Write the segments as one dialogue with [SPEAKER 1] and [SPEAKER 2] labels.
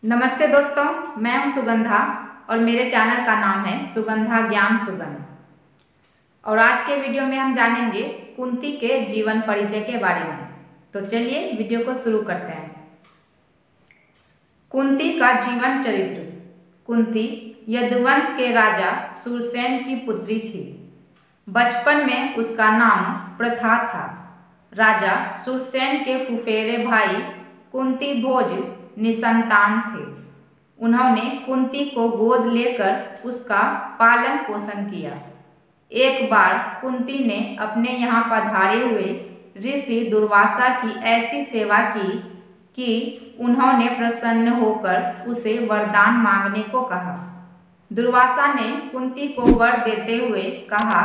[SPEAKER 1] नमस्ते दोस्तों, मैं हूं सुगंधा और मेरे चैनल का नाम है सुगंधा ज्ञान सुगंध। और आज के वीडियो में हम जानेंगे कुंती के जीवन परिचय के बारे में। तो चलिए वीडियो को शुरू करते हैं। कुंती का जीवन चरित्र। कुंती यदुवंश के राजा शूरसेन की पुत्री थी। बचपन में उसका नाम प्रथा था। राजा शूरसेन के फुफेरे भाई कुंती भोज निसंतान थे। उन्होंने कुंती को गोद लेकर उसका पालन पोषण किया। एक बार कुंती ने अपने यहाँ पधारे हुए ऋषि दुर्वासा की ऐसी सेवा की कि उन्होंने प्रसन्न होकर उसे वरदान मांगने को कहा। दुर्वासा ने कुंती को वर देते हुए कहा,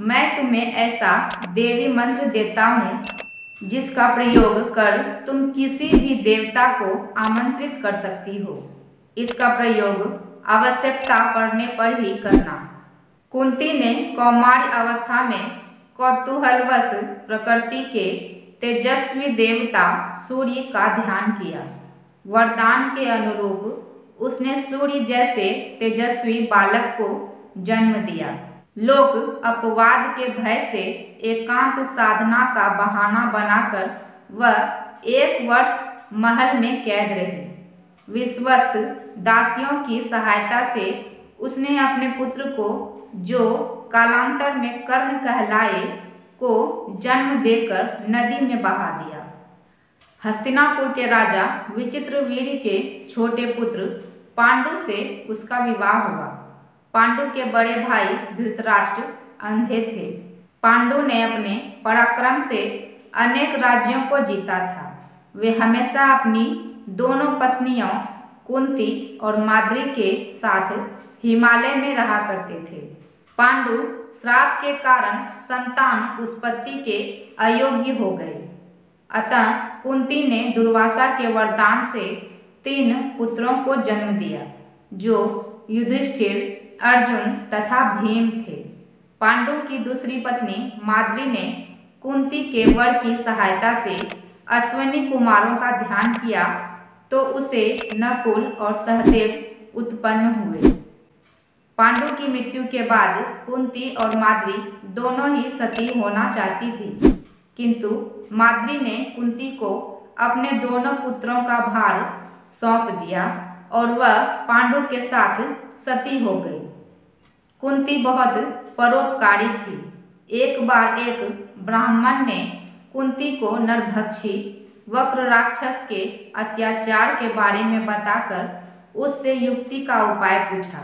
[SPEAKER 1] मैं तुम्हें ऐसा देवी मंत्र देता हूँ जिसका प्रयोग कर तुम किसी भी देवता को आमंत्रित कर सकती हो। इसका प्रयोग आवश्यकता पड़ने पर ही करना। कुंती ने कौमार्य अवस्था में कौतूहलवश प्रकृति के तेजस्वी देवता सूर्य का ध्यान किया। वरदान के अनुरूप उसने सूर्य जैसे तेजस्वी बालक को जन्म दिया। लोग अपवाद के भय से एकांत साधना का बहाना बनाकर वह 1 वर्ष महल में कैद रही। विश्वस्त दासियों की सहायता से उसने अपने पुत्र को, जो कालांतर में कर्ण कहलाए, को जन्म देकर नदी में बहा दिया। हस्तिनापुर के राजा विचित्रवीर्य के छोटे पुत्र पांडु से उसका विवाह हुआ। पांडु के बड़े भाई धृतराष्ट्र अंधे थे। पांडु ने अपने पराक्रम से अनेक राज्यों को जीता था। वे हमेशा अपनी दोनों पत्नियों कुंती और माद्री के साथ हिमालय में रहा करते थे। पांडु श्राप के कारण संतान उत्पत्ति के अयोग्य हो गए। अतः कुंती ने दुर्वासा के वरदान से 3 पुत्रों को जन्म दिया, जो युधिष्ठिर, अर्जुन तथा भीम थे। पांडु की दूसरी पत्नी माद्री ने कुंती के वर की सहायता से अश्विनी कुमारों का ध्यान किया तो उसे नकुल और सहदेव उत्पन्न हुए। पांडु की मृत्यु के बाद कुंती और माद्री दोनों ही सती होना चाहती थी, किंतु माद्री ने कुंती को अपने दोनों पुत्रों का भार सौंप दिया और वह पांडु के साथ सती हो गई। कुंती बहुत परोपकारी थी। एक बार एक ब्राह्मण ने कुंती को नरभक्षी वक्र राक्षस के अत्याचार के बारे में बताकर उससे युक्ति का उपाय पूछा।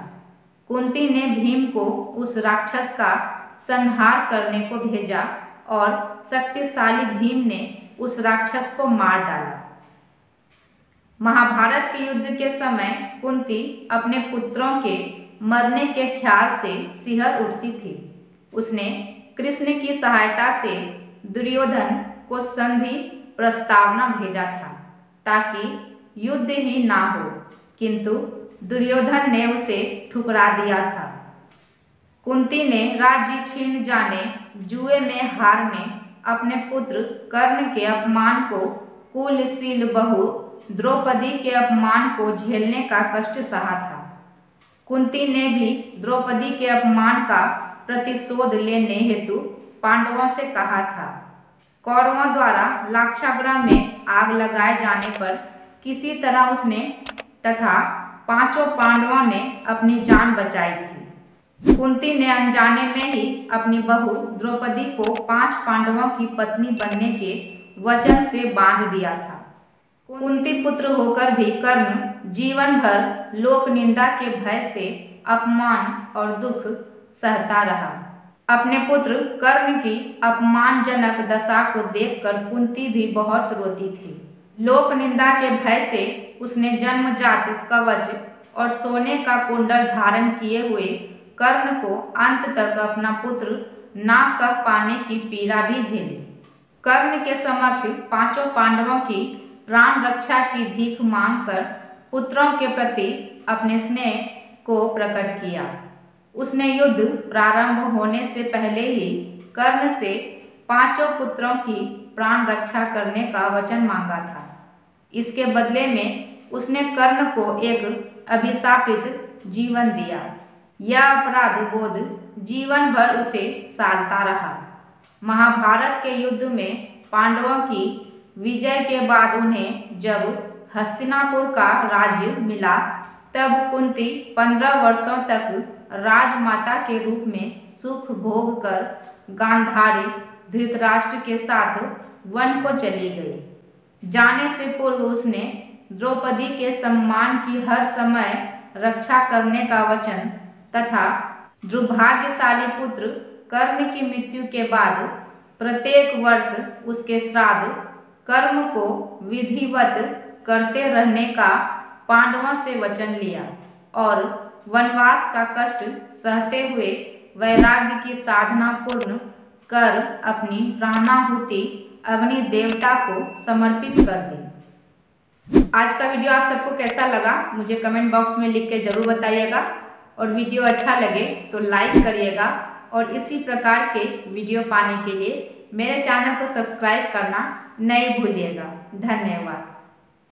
[SPEAKER 1] कुंती ने भीम को उस राक्षस का संहार करने को भेजा और शक्तिशाली भीम ने उस राक्षस को मार डाला। महाभारत के युद्ध के समय कुंती अपने पुत्रों के मरने के ख्याल से सिहर उठती थी। उसने कृष्ण की सहायता से दुर्योधन को संधि प्रस्तावना भेजा था ताकि युद्ध ही ना हो, किंतु दुर्योधन ने उसे ठुकरा दिया था। कुंती ने राज्य छीन जाने, जुए में हारने, अपने पुत्र कर्ण के अपमान को, कुलशील बहू द्रौपदी के अपमान को झेलने का कष्ट सहा था। कुंती ने भी द्रौपदी के अपमान का प्रतिशोध लेने हेतु पांडवों से कहा था। कौरवों द्वारा लाक्षागृह में आग लगाए जाने पर किसी तरह उसने तथा 5 पांडवों ने अपनी जान बचाई थी। कुंती ने अनजाने में ही अपनी बहू द्रौपदी को 5 पांडवों की पत्नी बनने के वचन से बांध दिया था। कुंती पुत्र होकर भी कर्ण जीवन भर लोक निंदा के भय से अपमान और दुख सहता रहा। अपने पुत्र कर्ण की अपमानजनक दशा को देखकर कुंती भी बहुत रोती थी। लोक निंदा के भय से उसने जन्मजात कवच और सोने का कुंडल धारण किए हुए कर्ण को अंत तक अपना पुत्र ना कह पाने की पीड़ा भी झेली। कर्ण के समक्ष 5 पांडवों की प्राण रक्षा की भीख मांगकर पुत्रों के प्रति अपने स्नेह को प्रकट किया। उसने युद्ध प्रारंभ होने से पहले ही कर्ण से 5 पुत्रों की प्राण रक्षा करने का वचन मांगा था। इसके बदले में उसने कर्ण को एक अभिशापित जीवन दिया। यह अपराध बोध जीवन भर उसे सालता रहा। महाभारत के युद्ध में पांडवों की विजय के बाद उन्हें जब हस्तिनापुर का राज्य मिला, तब कुंती 15 वर्षों तक राजमाता के रूप में सुख भोग कर गांधारी धृतराष्ट्र के साथ वन को चली गई। जाने से पूर्व उसने द्रौपदी के सम्मान की हर समय रक्षा करने का वचन तथा दुर्भाग्यशाली पुत्र कर्ण की मृत्यु के बाद प्रत्येक वर्ष उसके श्राद्ध कर्म को विधिवत करते रहने का पांडवों से वचन लिया और वनवास का कष्ट सहते हुए वैराग्य की साधना पूर्ण कर अपनी प्राणाहुति अग्नि देवता को समर्पित कर दी। आज का वीडियो आप सबको कैसा लगा मुझे कमेंट बॉक्स में लिख के जरूर बताइएगा, और वीडियो अच्छा लगे तो लाइक करिएगा, और इसी प्रकार के वीडियो पाने के लिए मेरे चैनल को सब्सक्राइब करना नहीं भूलिएगा। धन्यवाद।